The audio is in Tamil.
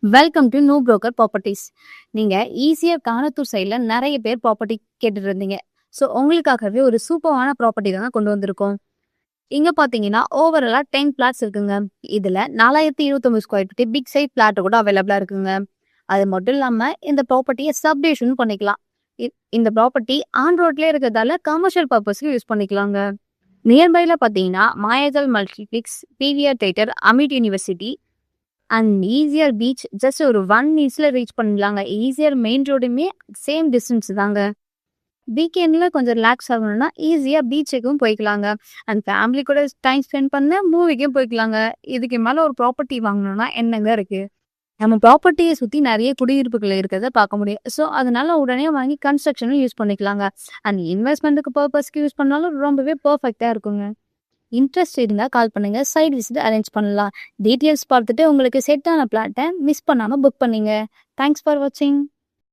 Welcome to new broker properties. நீங்க ஈஸியா கானத்தூர் சைட்ல நிறைய பேர் ப்ராப்பர்ட்டி கேட்டுட்டு இருந்தீங்க. ஸோ உங்களுக்காகவே ஒரு சூப்பரான ப்ராப்பர்ட்டி தான் கொண்டு வந்திருக்கோம். இங்க பாத்தீங்கன்னா ஓவராலா 10 பிளாட்ஸ் இருக்குங்க. இதுல 4029 square feet big size flat கூட அவைலபிளா இருக்குங்க. அது மட்டும் இல்லாம இந்த ப்ராப்பர்ட்டியை சப்டிவிஷன் பண்ணிக்கலாம். இந்த ப்ராப்பர்ட்டி ஆன் ரோட்லயே இருக்கிறதால கமர்ஷியல் பர்பஸ்க்கு யூஸ் பண்ணிக்கலாங்க. நியர்பைல பாத்தீங்கன்னா Mayajaal multiplex, PVR theatre, Amity university and ECR beach just ஒரு 1 மினிட்ஸ்ல ரீச் பண்ணலாங்க. ஈஸியர் மெயின் ரோடுமே சேம் டிஸ்டன்ஸ் தாங்க. வீக்கெண்ட்ல கொஞ்சம் ரிலாக்ஸ் ஆகணும்னா ஈஸியா பீச்சுக்கும் போய்க்கலாங்க. அண்ட் ஃபேமிலி கூட டைம் ஸ்பெண்ட் பண்ண மூவிக்கும் போய்க்கலாங்க. இதுக்கு மேல ஒரு ப்ராப்பர்ட்டி வாங்கணும்னா என்னங்க இருக்கு? நம்ம ப்ராப்பர்ட்டியை சுத்தி நிறைய குடியிருப்புகள் இருக்கிறத பார்க்க முடியும். ஸோ அதனால உடனே வாங்கி கன்ஸ்ட்ரக்ஷனும் யூஸ் பண்ணிக்கலாங்க. அண்ட் இன்வெஸ்ட்மெண்ட்டுக்கு பர்பஸ்க்கு யூஸ் பண்ணாலும் ரொம்பவே பர்ஃபெக்டா இருக்குங்க. இன்ட்ரெஸ்ட் இருந்தால் கால் பண்ணுங்க. சைட் விசிட் அரேஞ்ச் பண்ணலாம். டீட்டெயில்ஸ் பார்த்துட்டு உங்களுக்கு செட் ஆன பிளாட்டை மிஸ் பண்ணாமல் புக் பண்ணுங்க. தேங்க்ஸ் ஃபார் வாட்சிங்.